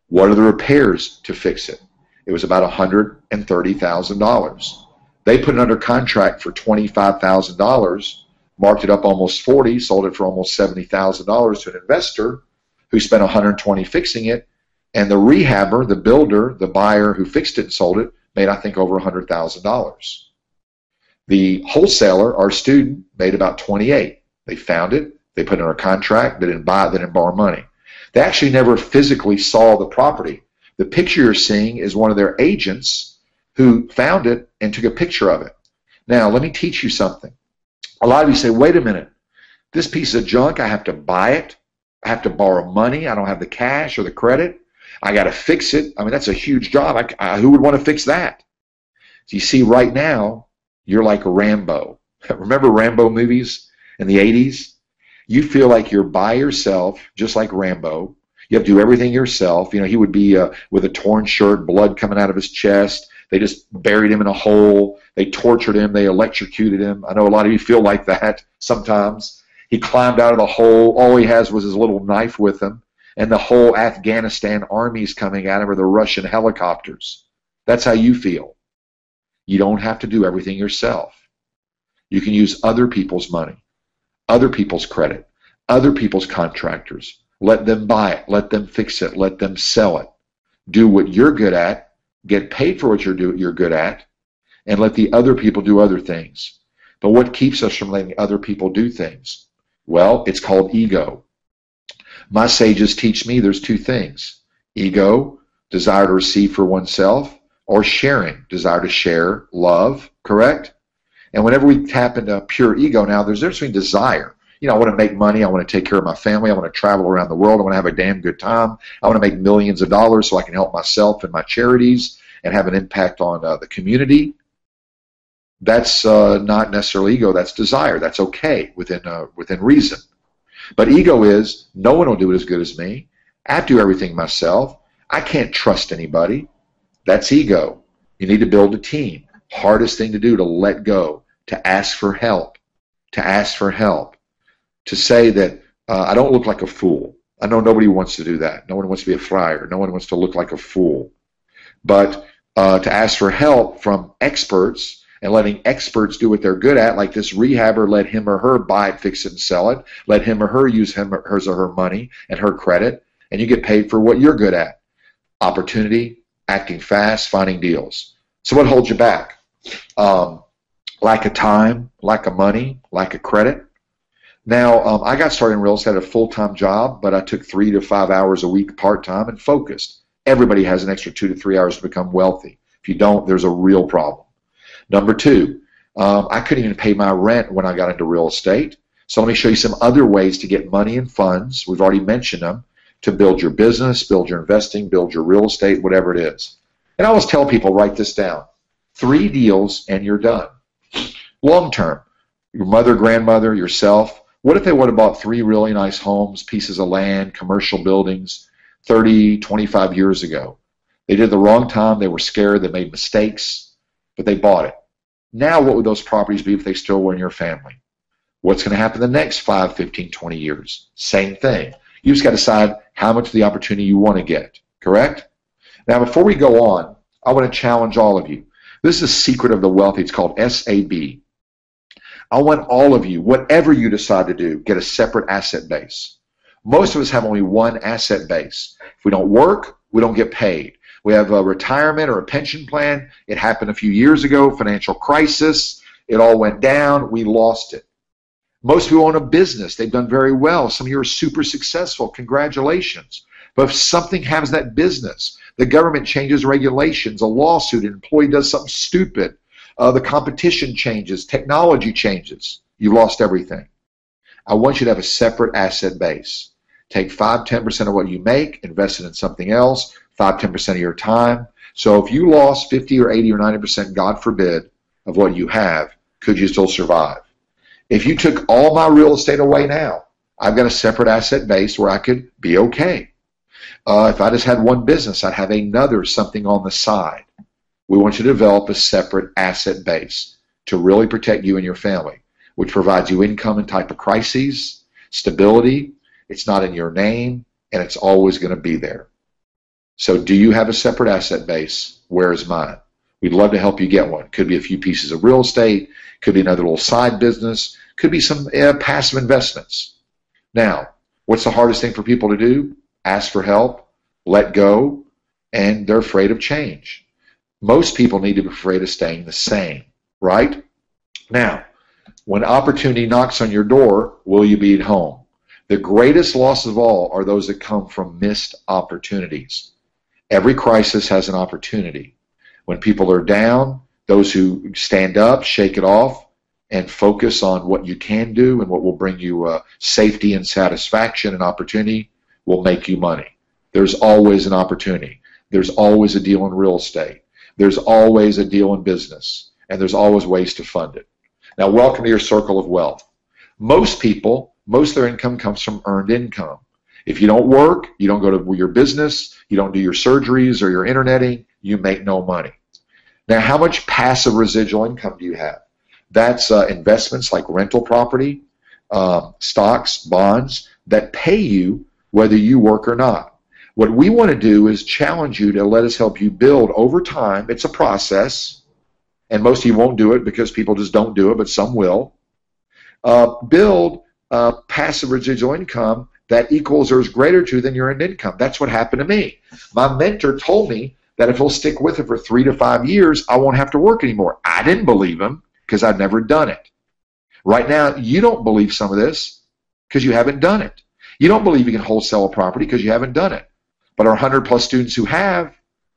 Speaker 2: What are the repairs to fix it? It was about $130,000. They put it under contract for $25,000, marked it up almost $40,000, sold it for almost $70,000 to an investor who spent $120,000 fixing it, and the rehabber, the builder, the buyer who fixed it and sold it, made, I think, over $100,000. The wholesaler, our student, made about $28,000. They found it, they put it under contract, they didn't buy it, they didn't borrow money. They actually never physically saw the property. The picture you're seeing is one of their agents who found it and took a picture of it. Now, let me teach you something. A lot of you say, wait a minute, this piece of junk, I have to buy it. I have to borrow money. I don't have the cash or the credit. I got to fix it. I mean, that's a huge job. Who would want to fix that? So you see, right now, you're like Rambo. Remember Rambo movies in the 80s? You feel like you're by yourself, just like Rambo. You have to do everything yourself. You know, he would be with a torn shirt, blood coming out of his chest. They just buried him in a hole. They tortured him. They electrocuted him. I know a lot of you feel like that sometimes. He climbed out of the hole. All he has was his little knife with him. And the whole Afghanistan army's coming at him, or the Russian helicopters. That's how you feel. You don't have to do everything yourself. You can use other people's money, other people's credit, other people's contractors. Let them buy it. Let them fix it. Let them sell it. Do what you're good at. Get paid for what you're good at. And let the other people do other things. But what keeps us from letting other people do things? Well, it's called ego. My sages teach me there's two things. Ego, desire to receive for oneself, or sharing, desire to share, love, correct? And whenever we tap into pure ego now, there's a difference between desire. You know, I want to make money. I want to take care of my family. I want to travel around the world. I want to have a damn good time. I want to make millions of dollars so I can help myself and my charities and have an impact on the community. That's not necessarily ego. That's desire. That's okay within reason. But ego is, no one will do it as good as me. I have to do everything myself. I can't trust anybody. That's ego. You need to build a team. Hardest thing to do, to let go, to ask for help, to ask for help. To say that I don't look like a fool. I know nobody wants to do that. No one wants to be a friar. No one wants to look like a fool. But to ask for help from experts and letting experts do what they're good at, like this rehabber, let him or her buy it, fix it, and sell it. Let him or her use hers or her money and her credit, and you get paid for what you're good at. Opportunity, acting fast, finding deals. So what holds you back? Lack of time, lack of money, lack of credit. Now, I got started in real estate at a full-time job, but I took 3 to 5 hours a week part-time and focused. Everybody has an extra 2 to 3 hours to become wealthy. If you don't, there's a real problem. Number two, I couldn't even pay my rent when I got into real estate. So let me show you some other ways to get money and funds. We've already mentioned them, to build your business, build your investing, build your real estate, whatever it is. And I always tell people, write this down. 3 deals and you're done. Long term, your mother, grandmother, yourself. What if they would have bought 3 really nice homes, pieces of land, commercial buildings 30, 25 years ago? They did it the wrong time. They were scared. They made mistakes, but they bought it. Now what would those properties be if they still were in your family? What's going to happen the next 5, 15, 20 years? Same thing. You just got to decide how much of the opportunity you want to get, correct? Now, before we go on, I want to challenge all of you. This is a secret of the wealthy. It's called SAB. I want all of you, whatever you decide to do, get a separate asset base. Most of us have only one asset base. If we don't work, we don't get paid. We have a retirement or a pension plan. It happened a few years ago, financial crisis. It all went down. We lost it. Most people own a business. They've done very well. Some of you are super successful. Congratulations. But if something happens to that business, the government changes regulations, a lawsuit, an employee does something stupid, the competition changes, technology changes, you lost everything. I want you to have a separate asset base. Take 5, 10% of what you make, invest it in something else, 5, 10% of your time. So if you lost 50 or 80 or 90%, God forbid, of what you have, could you still survive? If you took all my real estate away now, I've got a separate asset base where I could be okay. If I just had one business, I'd have another something on the side. We want you to develop a separate asset base to really protect you and your family, which provides you income in type of crises, stability. It's not in your name, and it's always going to be there. So do you have a separate asset base? Where is mine? We'd love to help you get one. Could be a few pieces of real estate, could be another little side business, could be some passive investments. Now, what's the hardest thing for people to do? Ask for help, let go, and they're afraid of change. Most people need to be afraid of staying the same, right? Now, when opportunity knocks on your door, will you be at home? The greatest loss of all are those that come from missed opportunities. Every crisis has an opportunity. When people are down, those who stand up, shake it off, and focus on what you can do and what will bring you safety and satisfaction and opportunity will make you money. There's always an opportunity. There's always a deal in real estate. There's always a deal in business. And there's always ways to fund it. Now, welcome to your circle of wealth. Most people, most of their income comes from earned income. If you don't work, you don't go to your business, you don't do your surgeries or your interneting, you make no money. Now, how much passive residual income do you have? That's investments like rental property, stocks, bonds that pay you whether you work or not. What we want to do is challenge you to let us help you build over time. It's a process, and most of you won't do it because people just don't do it, but some will. Build passive residual income that equals or is greater to than your earned income. That's what happened to me. My mentor told me that if he'll stick with it for 3 to 5 years, I won't have to work anymore. I didn't believe him because I'd never done it. Right now, you don't believe some of this because you haven't done it. You don't believe you can wholesale a property because you haven't done it. But our 100-plus students who have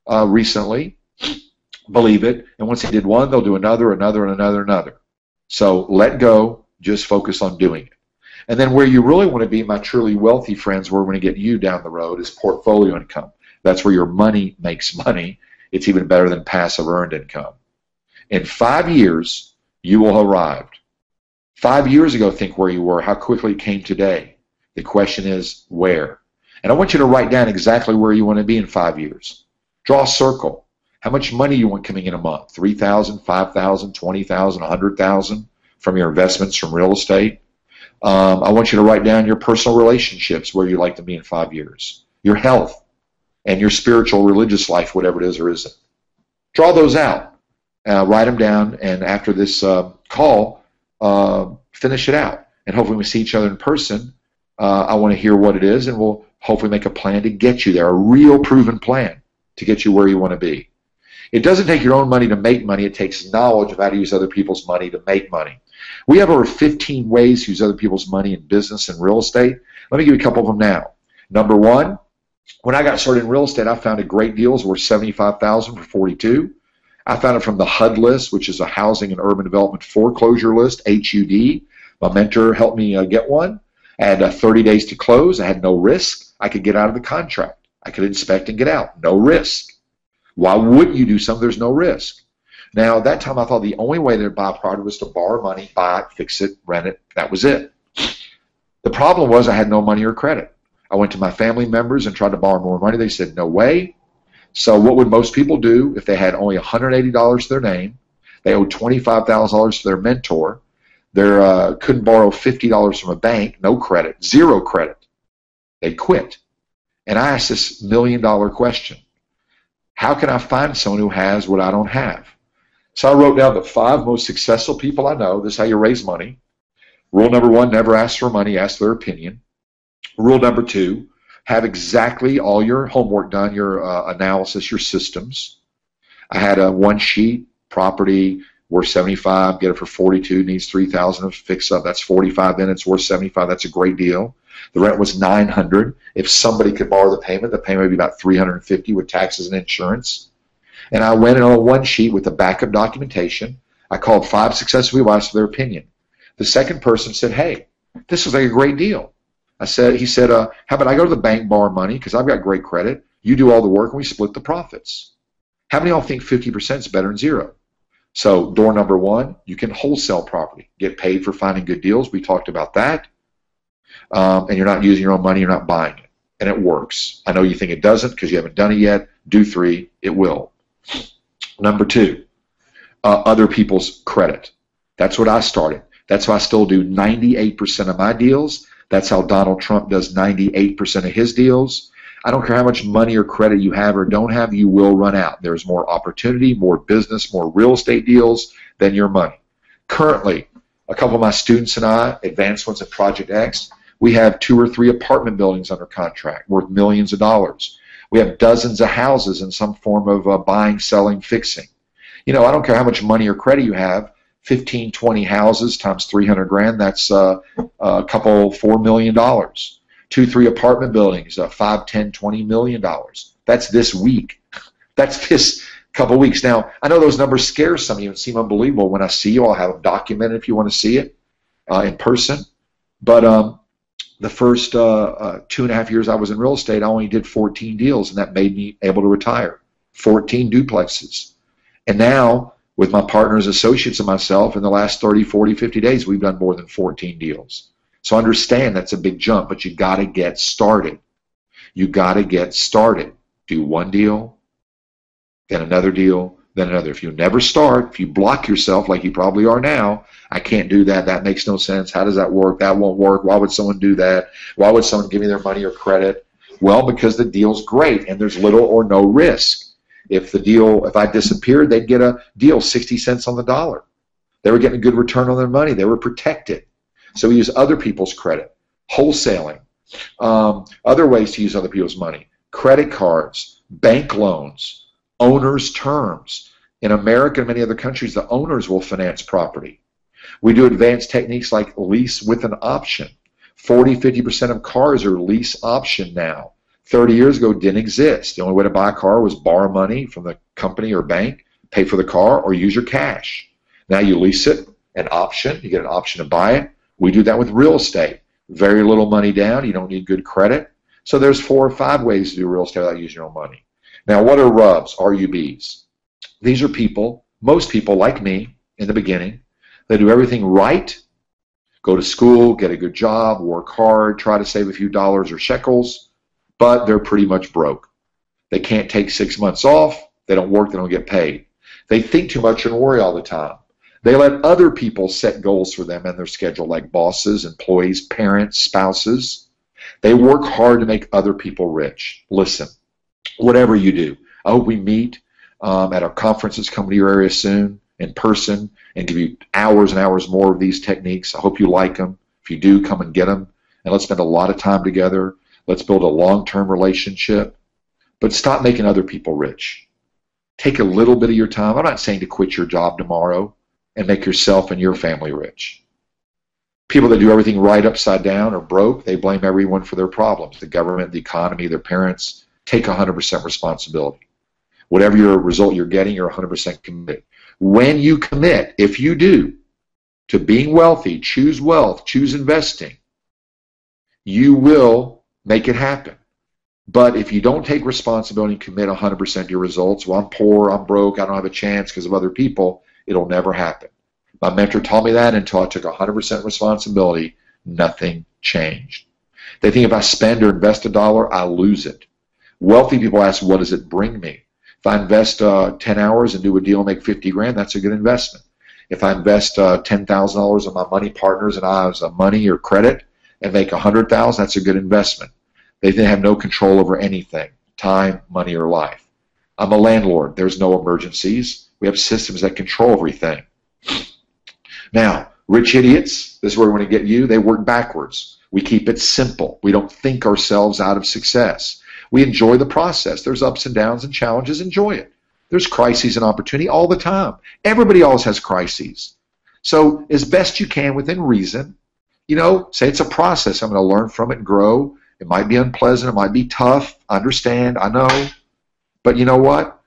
Speaker 2: recently believe it, and once they did one, they'll do another, another, and another, another. So let go. Just focus on doing it. And then where you really want to be, my truly wealthy friends, where we're going to get you down the road, is portfolio income. That's where your money makes money. It's even better than passive earned income. In 5 years, you will have arrived. 5 years ago, think where you were, how quickly it came today. The question is, where? And I want you to write down exactly where you want to be in 5 years. Draw a circle. How much money you want coming in a month? $3,000, $5,000, $20,000, $100,000 from your investments from real estate. I want you to write down your personal relationships, where you'd like to be in 5 years. Your health and your spiritual, religious life, whatever it is or isn't. Draw those out. Write them down, and after this call, finish it out. And hopefully when we see each other in person, I want to hear what it is, and we'll hopefully make a plan to get you there, a real proven plan to get you where you want to be. It doesn't take your own money to make money. It takes knowledge of how to use other people's money to make money. We have over 15 ways to use other people's money in business and real estate. Let me give you a couple of them now. Number one, when I got started in real estate, I found a great deal. It was worth $75,000 for $42,000. I found it from the HUD list, which is a Housing and Urban Development Foreclosure List, HUD. My mentor helped me get one. I had 30 days to close. I had no risk. I could get out of the contract. I could inspect and get out. No risk. Why wouldn't you do something there's no risk? Now, at that time, I thought the only way to buy a property was to borrow money, buy it, fix it, rent it. That was it. The problem was I had no money or credit. I went to my family members and tried to borrow more money. They said, no way. So what would most people do if they had only $180 to their name? They owed $25,000 to their mentor. They couldn't borrow $50 from a bank, no credit, zero credit. They quit. And I asked this million-dollar question. How can I find someone who has what I don't have? So I wrote down the 5 most successful people I know. This is how you raise money. Rule number 1, never ask for money, ask their opinion. Rule number 2, have exactly all your homework done, your analysis, your systems. I had a one sheet, property worth 75, get it for 42, needs 3,000 to fix up. That's 45 in, it's worth 75. That's a great deal. The rent was 900. If somebody could borrow the payment would be about 350 with taxes and insurance. And I went in on a one sheet with the backup documentation. I called 5 successful people, asked for their opinion. The second person said, hey, this is like a great deal. He said, how about I go to the bank, borrow money, because I've got great credit. You do all the work, and we split the profits. How many of y'all think 50% is better than 0? So door number 1, you can wholesale property. Get paid for finding good deals. We talked about that. And you're not using your own money. You're not buying it. And it works. I know you think it doesn't because you haven't done it yet. Do 3. It will. Number 2, other people's credit. That's what I started. That's how I still do 98% of my deals. That's how Donald Trump does 98% of his deals. I don't care how much money or credit you have or don't have, you will run out. There's more opportunity, more business, more real estate deals than your money. Currently, a couple of my students and I, advanced ones at Project X, we have 2 or 3 apartment buildings under contract worth millions of dollars. We have dozens of houses in some form of buying, selling, fixing. You know, I don't care how much money or credit you have, 15, 20 houses times 300 grand, that's a couple, $4 million. 2, 3 apartment buildings, $5, $10, $20 million. That's this week. That's this couple weeks. Now, I know those numbers scare some of you and seem unbelievable. When I see you, I'll have them documented if you want to see it in person. But the first 2.5 years I was in real estate, I only did 14 deals, and that made me able to retire. 14 duplexes. And now, with my partners, associates, and myself, in the last 30, 40, 50 days, we've done more than 14 deals. So understand that's a big jump, but you got to get started. You got to get started. Do one deal, then another deal, then another. If you never start, if you block yourself like you probably are now, I can't do that. That makes no sense. How does that work? That won't work. Why would someone do that? Why would someone give me their money or credit? Well, because the deal's great and there's little or no risk. If I disappeared, they'd get a deal 60 cents on the dollar. They were getting a good return on their money. They were protected. So we use other people's credit, wholesaling, other ways to use other people's money, credit cards, bank loans, owners' terms. In America and many other countries, the owners will finance property. We do advanced techniques like lease with an option. 40, 50% of cars are lease option now. 30 years ago, didn't exist. The only way to buy a car was borrow money from the company or bank, pay for the car, or use your cash. Now you lease it, an option. You get an option to buy it. We do that with real estate. Very little money down. You don't need good credit. So there's 4 or 5 ways to do real estate without using your own money. Now, what are RUBs, R-U-Bs? These are people, most people like me in the beginning, they do everything right, go to school, get a good job, work hard, try to save a few dollars or shekels, but they're pretty much broke. They can't take 6 months off. They don't work. They don't get paid. They think too much and worry all the time. They let other people set goals for them and their schedule, like bosses, employees, parents, spouses. They work hard to make other people rich. Listen, whatever you do, I hope we meet at our conferences coming to your area soon in person and give you hours and hours more of these techniques. I hope you like them. If you do, come and get them. And let's spend a lot of time together. Let's build a long-term relationship. But stop making other people rich. Take a little bit of your time. I'm not saying to quit your job tomorrow and make yourself and your family rich. People that do everything right upside down or broke, they blame everyone for their problems. The government, the economy, their parents. Take 100% responsibility. Whatever your result you're getting, you're 100% committed. When you commit, if you do, to being wealthy, choose wealth, choose investing, you will make it happen. But if you don't take responsibility and commit 100% to your results, well, I'm poor, I'm broke, I don't have a chance because of other people, it'll never happen. My mentor taught me that until I took 100% responsibility, nothing changed. They think if I spend or invest $1, I'll lose it. Wealthy people ask, what does it bring me? If I invest 10 hours and do a deal and make 50 grand, that's a good investment. If I invest $10,000 of my money partners and I as a money or credit and make 100,000, that's a good investment. They have no control over anything, time, money, or life. I'm a landlord. There's no emergencies. We have systems that control everything. Now, rich idiots, this is where we want to get you, they work backwards. We keep it simple. We don't think ourselves out of success. We enjoy the process. There's ups and downs and challenges. Enjoy it. There's crises and opportunity all the time. Everybody always has crises. So as best you can within reason, say it's a process. I'm going to learn from it and grow. It might be unpleasant. It might be tough. I understand. I know. But you know what?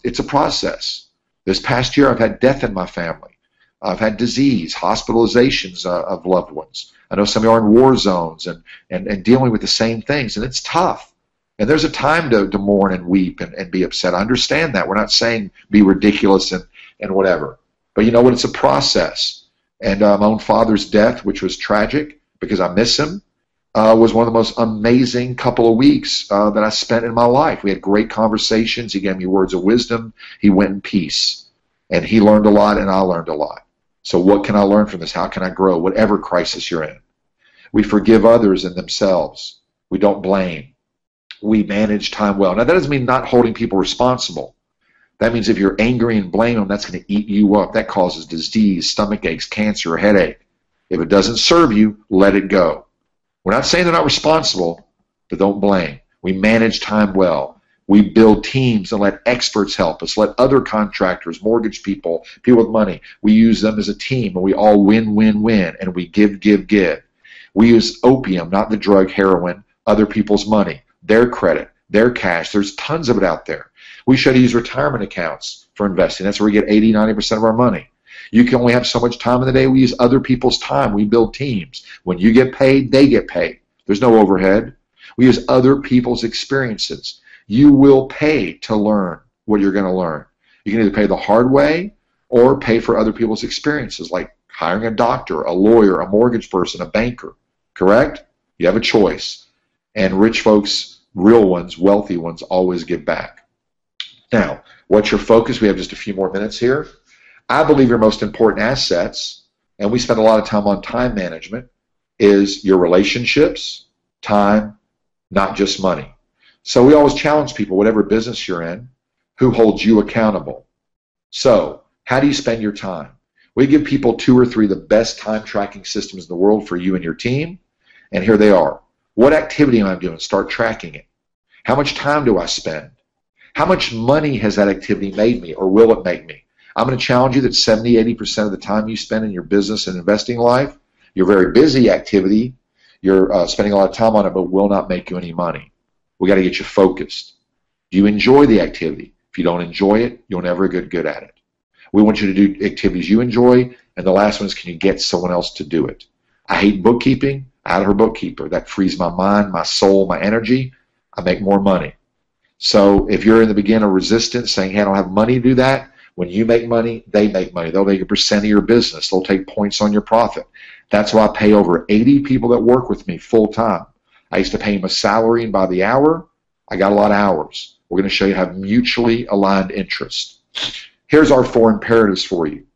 Speaker 2: It's a process. This past year, I've had death in my family. I've had disease, hospitalizations of loved ones. I know some of you are in war zones and dealing with the same things, and it's tough. And there's a time to mourn and weep and be upset. I understand that. We're not saying be ridiculous and whatever. But you know what? It's a process. And my own father's death, which was tragic because I miss him, was one of the most amazing couple of weeks that I spent in my life. We had great conversations. He gave me words of wisdom. He went in peace. And he learned a lot and I learned a lot. So what can I learn from this? How can I grow? Whatever crisis you're in. We forgive others and themselves. We don't blame. We manage time well. Now, that doesn't mean not holding people responsible. That means if you're angry and blame them, that's going to eat you up. That causes disease, stomach aches, cancer, headache. If it doesn't serve you, let it go. We're not saying they're not responsible, but don't blame. We manage time well. We build teams and let experts help us. Let other contractors, mortgage people, people with money, we use them as a team, and we all win, win, win, and we give, give, give. We use opium, not the drug heroin, other people's money, their credit, their cash. There's tons of it out there. We should use retirement accounts for investing. That's where we get 80, 90% of our money. You can only have so much time in the day. We use other people's time. We build teams. When you get paid, they get paid. There's no overhead. We use other people's experiences. You will pay to learn what you're going to learn. You can either pay the hard way or pay for other people's experiences, like hiring a doctor, a lawyer, a mortgage person, a banker. Correct? You have a choice. And rich folks, real ones, wealthy ones, always give back. Now, what's your focus? We have just a few more minutes here. I believe your most important assets, and we spend a lot of time on time management, is your relationships, time, not just money. So we always challenge people, whatever business you're in, who holds you accountable. So how do you spend your time? We give people 2 or 3 of the best time tracking systems in the world for you and your team, and here they are. What activity am I doing? Start tracking it. How much time do I spend? How much money has that activity made me, or will it make me? I'm going to challenge you that 70, 80% of the time you spend in your business and investing life, your very busy activity, you're spending a lot of time on it, but will not make you any money. We got to get you focused. Do you enjoy the activity? If you don't enjoy it, you'll never get good at it. We want you to do activities you enjoy, and the last one is, can you get someone else to do it? I hate bookkeeping. I had her bookkeeper. That frees my mind, my soul, my energy. I make more money. So if you're in the beginning of resistance, saying, hey, I don't have money to do that, when you make money, they make money. They'll make a percent of your business. They'll take points on your profit. That's why I pay over 80 people that work with me full time. I used to pay them a salary, and by the hour, I got a lot of hours. We're going to show you how mutually aligned interests. Here's our 4 imperatives for you.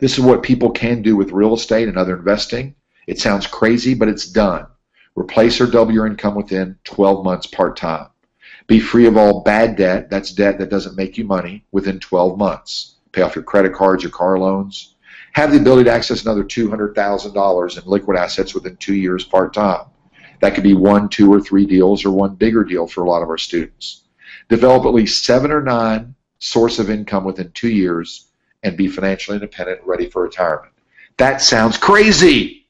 Speaker 2: This is what people can do with real estate and other investing. It sounds crazy, but it's done. Replace or double your income within 12 months part-time. Be free of all bad debt. That's debt that doesn't make you money within 12 months. Pay off your credit cards, your car loans. Have the ability to access another $200,000 in liquid assets within 2 years part-time. That could be 1, 2, or 3 deals, or one bigger deal for a lot of our students. Develop at least 7 or 9 source of income within 2 years and be financially independent, ready for retirement. That sounds crazy.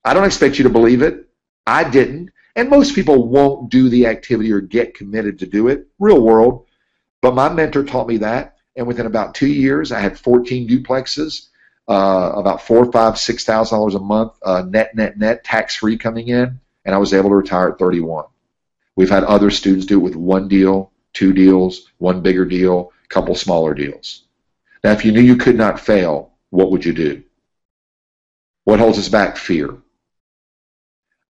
Speaker 2: I don't expect you to believe it. I didn't. And most people won't do the activity or get committed to do it, real world. But my mentor taught me that, and within about 2 years, I had 14 duplexes, about $4,000, $5,000, $6,000 a month, net, tax-free coming in, and I was able to retire at 31. We've had other students do it with 1 deal, 2 deals, 1 bigger deal, a couple smaller deals. Now, if you knew you could not fail, what would you do? What holds us back? Fear.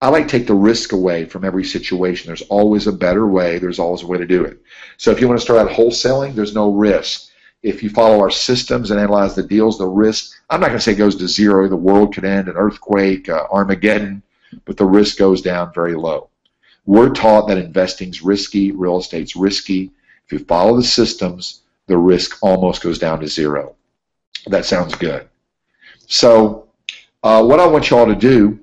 Speaker 2: I like to take the risk away from every situation. There's always a better way. There's always a way to do it. So if you want to start out wholesaling, there's no risk. If you follow our systems and analyze the deals, the risk, I'm not going to say it goes to 0. The world could end, an earthquake, Armageddon, but the risk goes down very low. We're taught that investing's risky, real estate's risky. If you follow the systems, the risk almost goes down to 0. That sounds good. So what I want you all to do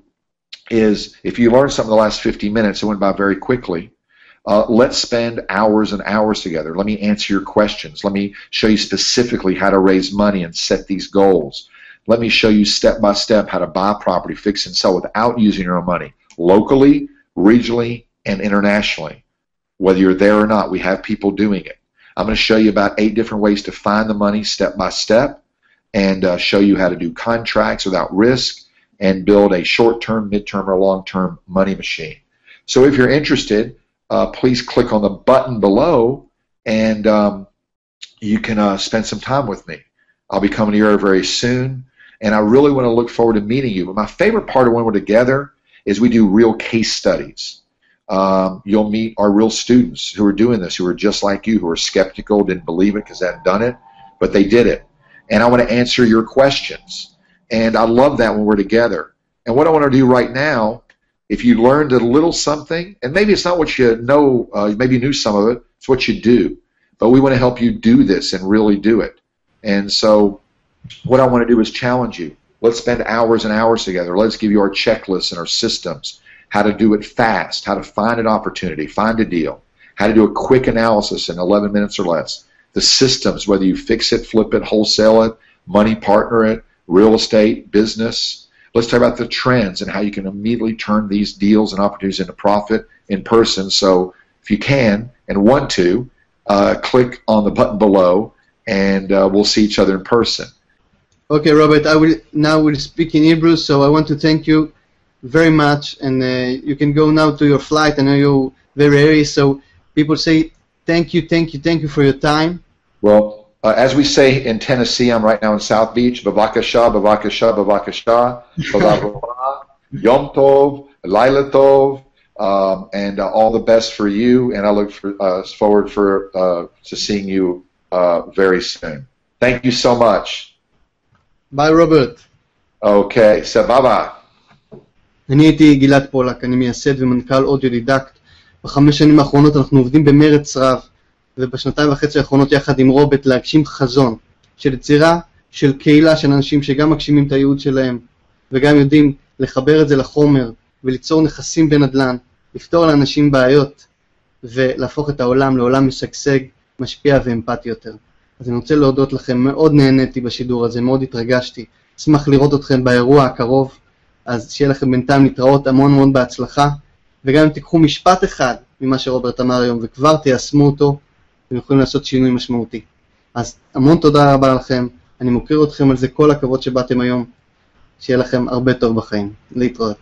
Speaker 2: is, if you learned something in the last 50 minutes, it went by very quickly, let's spend hours and hours together. Let me answer your questions. Let me show you specifically how to raise money and set these goals. Let me show you step by step how to buy property, fix and sell without using your own money, locally, regionally, and internationally. Whether you're there or not, we have people doing it. I'm going to show you about 8 different ways to find the money step by step, and show you how to do contracts without risk, and build a short-term, mid-term, or long-term money machine. So if you're interested, please click on the button below, and you can spend some time with me. I'll be coming to your area very soon, and I really want to look forward to meeting you. But my favorite part of when we're together is we do real case studies. You'll meet our real students who are doing this, who are just like you, who are skeptical, didn't believe it because they hadn't done it, but they did it. And I want to answer your questions. And I love that when we're together. And what I want to do right now, if you learned a little something, and maybe it's not what you know, maybe you knew some of it, it's what you do. But we want to help you do this and really do it. And so what I want to do is challenge you. Let's spend hours and hours together. Let's give you our checklists and our systems, how to do it fast, how to find an opportunity, find a deal, how to do a quick analysis in 11 minutes or less. The systems, whether you fix it, flip it, wholesale it, money partner it, real estate, business. Let's talk about the trends and how you can immediately turn these deals and opportunities into profit in person. So if you can and want to, click on the button below, and we'll see each other in person.
Speaker 1: Okay, Robert, I will speak in Hebrew, so I want to thank you very much, and you can go now to your flight. I know you're very early, so people say thank you for your time.
Speaker 2: Well, as we say in Tennessee, I'm right now in South Beach. Bavakasha, bavakasha, bavakasha, bavakasha, Yom Tov, Laila Tov, and all the best for you. And I look forward to seeing you very soon. Thank you so much.
Speaker 1: Bye, Robert.
Speaker 2: Okay, sababa.
Speaker 1: אני הייתי גלעד פולק, אני מייסד ומנכ"ל אודיו-דידאקט. ב5 שנים האחרונות אנחנו עובדים במרץ רב, ובשנתיים וחצי האחרונות יחד עם רוברט להגשים חזון של יצירה, של קהילה של אנשים שגם מגשימים את הייעוד שלהם, וגם יודעים לחבר את זה לחומר, וליצור נכסים בנדלן, לפתור לאנשים בעיות, ולהפוך את העולם לעולם משגשג, משפיע ואמפתי יותר. אז אני רוצה להודות לכם, מאוד נהניתי בשידור הזה, מאוד התרגשתי, אשמח לראות אתכם באירוע הקרוב, אז שיהיה לכם בינתיים להתראות, המון בהצלחה, וגם אם תיקחו משפט אחד ממה שרוברט אמר היום וכבר תיישמו אותו, אתם יכולים לעשות שינוי משמעותי. אז המון תודה רבה לכם, אני מוקיר אתכם על זה, כל הכבוד שבאתם היום, שיהיה לכם הרבה טוב בחיים. להתראות.